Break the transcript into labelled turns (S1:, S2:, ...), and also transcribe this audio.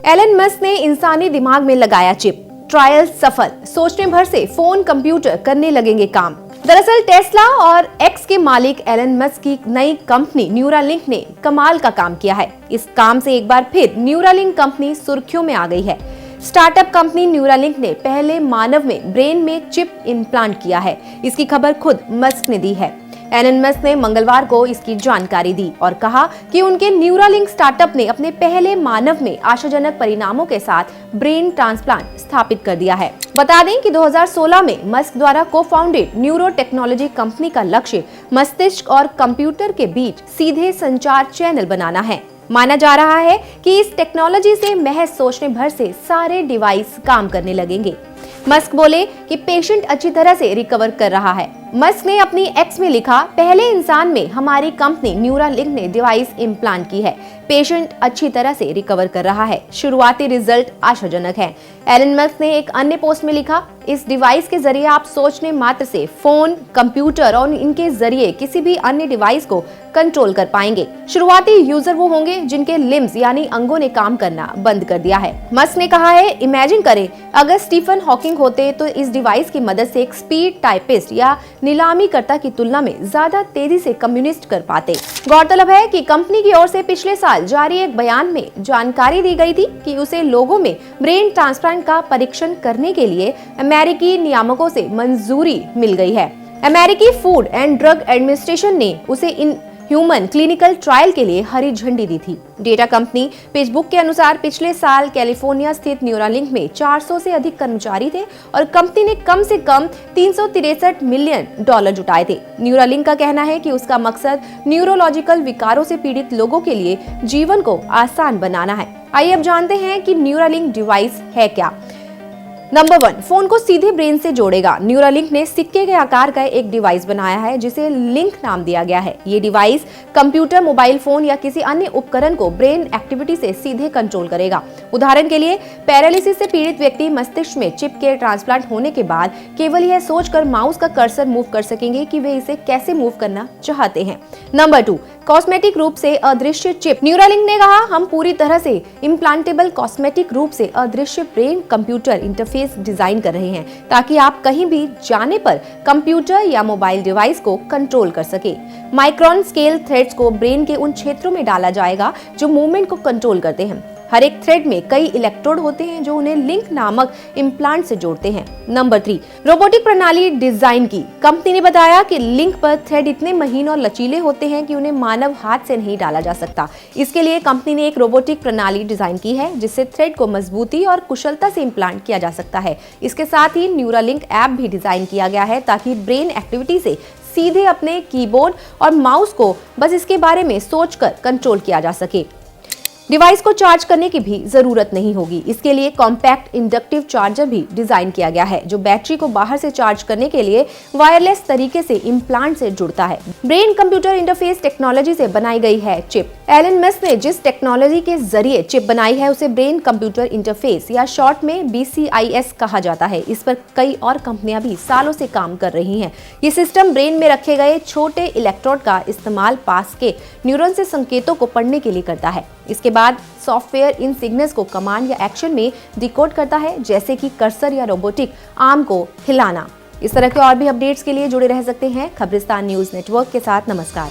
S1: Elon Musk ने इंसानी दिमाग में लगाया चिप, ट्रायल सफल, सोचने भर से फोन कंप्यूटर करने लगेंगे काम। दरअसल टेस्ला और एक्स के मालिक एलन मस्क की नई कंपनी न्यूरालिंक ने कमाल का काम किया है। इस काम से एक बार फिर न्यूरालिंक कंपनी सुर्खियों में आ गई है। स्टार्टअप कंपनी न्यूरालिंक ने पहले मानव में ब्रेन में चिप इम्प्लांट किया है। इसकी खबर खुद मस्क ने दी है। एलन मस्क ने मंगलवार को इसकी जानकारी दी और कहा कि उनके न्यूरालिंक स्टार्टअप ने अपने पहले मानव में आशाजनक परिणामों के साथ ब्रेन ट्रांसप्लांट स्थापित कर दिया है। बता दें कि 2016 में मस्क द्वारा को-फाउंडेड न्यूरो टेक्नोलॉजी कंपनी का लक्ष्य मस्तिष्क और कंप्यूटर के बीच सीधे संचार चैनल बनाना है। माना जा रहा है कि इस टेक्नोलॉजी से महज सोचने भर से सारे डिवाइस काम करने लगेंगे। मस्क बोले कि पेशेंट अच्छी तरह से रिकवर कर रहा है। मस्क ने अपनी एक्स में लिखा, पहले इंसान में हमारी कंपनी न्यूरालिंक ने डिवाइस इम्प्लांट की है। पेशेंट अच्छी तरह से रिकवर कर रहा है। शुरुआती रिजल्ट आशाजनक है। एलन मस्क ने एक अन्य पोस्ट में लिखा, इस डिवाइस के जरिए आप सोचने मात्र से फोन, कंप्यूटर और इनके जरिए किसी भी अन्य डिवाइस को कंट्रोल कर पाएंगे। शुरुआती यूजर वो होंगे जिनके लिम्स यानी अंगों ने काम करना बंद कर दिया है। मस्क ने कहा है, इमेजिन करें अगर स्टीफन हॉकिंग होते तो इस डिवाइस की मदद से एक स्पीड टाइपिस्ट या नीलामीकर्ता की तुलना में ज्यादा तेजी से कम्युनिस्ट कर पाते। गौरतलब है कि कंपनी की ओर से पिछले साल जारी एक बयान में जानकारी दी गई थी कि उसे लोगों में ब्रेन ट्रांसप्लांट का परीक्षण करने के लिए अमेरिकी नियामकों से मंजूरी मिल गई है। अमेरिकी फूड एंड ड्रग एडमिनिस्ट्रेशन ने उसे इन ह्यूमन क्लिनिकल ट्रायल के लिए हरी झंडी दी थी। डेटा कंपनी फेसबुक के अनुसार पिछले साल कैलिफोर्निया स्थित न्यूरालिंक में 400 से अधिक कर्मचारी थे और कंपनी ने कम से कम $363 मिलियन जुटाए थे। न्यूरालिंक का कहना है कि उसका मकसद न्यूरोलॉजिकल विकारों से पीड़ित लोगों के लिए जीवन को आसान बनाना है। आइए अब जानते हैं कि न्यूरालिंक डिवाइस है क्या। नंबर 1, फोन को सीधे ब्रेन से जोड़ेगा। न्यूरालिंक ने सिक्के के आकार का एक डिवाइस बनाया है जिसे लिंक नाम दिया गया है। ये डिवाइस कंप्यूटर, मोबाइल फोन या किसी अन्य उपकरण को ब्रेन एक्टिविटी से सीधे कंट्रोल करेगा। उदाहरण के लिए पैरालिसिस से पीड़ित व्यक्ति मस्तिष्क में चिप के ट्रांसप्लांट होने के बाद केवल यह सोचकर माउस का कर्सर मूव कर सकेंगे कि वे इसे कैसे मूव करना चाहते हैं। नंबर 2, कॉस्मेटिक रूप से अदृश्य चिप। न्यूरालिंक ने कहा, हम पूरी तरह से इम्प्लांटेबल कॉस्मेटिक रूप से अदृश्य ब्रेन कंप्यूटर इंटरफेस डिजाइन कर रहे हैं ताकि आप कहीं भी जाने पर कंप्यूटर या मोबाइल डिवाइस को कंट्रोल कर सके। माइक्रोन स्केल थ्रेड्स को ब्रेन के उन क्षेत्रों में डाला जाएगा जो मूवमेंट को कंट्रोल करते हैं। हर एक थ्रेड में कई इलेक्ट्रोड होते हैं जो उन्हें लिंक नामक इम्प्लांट से जोड़ते हैं। नंबर 3, रोबोटिक प्रणाली डिजाइन की। कंपनी ने बताया कि लिंक पर थ्रेड इतने महीन और लचीले होते हैं कि उन्हें मानव हाथ से नहीं डाला जा सकता। इसके लिए कंपनी ने एक रोबोटिक प्रणाली डिजाइन की है जिससे थ्रेड को मजबूती और कुशलता से इम्प्लांट किया जा सकता है। इसके साथ ही न्यूरालिंक ऐप भी डिजाइन किया गया है ताकि ब्रेन एक्टिविटी से सीधे अपने कीबोर्ड और माउस को बस इसके बारे में सोचकर कंट्रोल किया जा सके। डिवाइस को चार्ज करने की भी जरूरत नहीं होगी। इसके लिए कॉम्पैक्ट इंडक्टिव चार्जर भी डिजाइन किया गया है जो बैटरी को बाहर से चार्ज करने के लिए वायरलेस तरीके से इम्प्लांट से जुड़ता है। ब्रेन कंप्यूटर इंटरफेस टेक्नोलॉजी से बनाई गई है चिप। एलन मस्क ने जिस टेक्नोलॉजी के जरिए चिप बनाई है उसे ब्रेन कंप्यूटर इंटरफेस या शॉर्ट में BCIS कहा जाता है। इस पर कई और कंपनियां भी सालों से काम कर रही हैं। ये सिस्टम ब्रेन में रखे गए छोटे इलेक्ट्रोड का इस्तेमाल पास के न्यूरॉन से संकेतों को पढ़ने के लिए करता है। इसके बाद सॉफ्टवेयर इन सिग्नल्स को कमांड या एक्शन में डिकोड करता है, जैसे कि कर्सर या रोबोटिक आर्म को हिलाना। इस तरह के और भी अपडेट्स के लिए जुड़े रह सकते हैं खबरिस्तान न्यूज नेटवर्क के साथ। नमस्कार।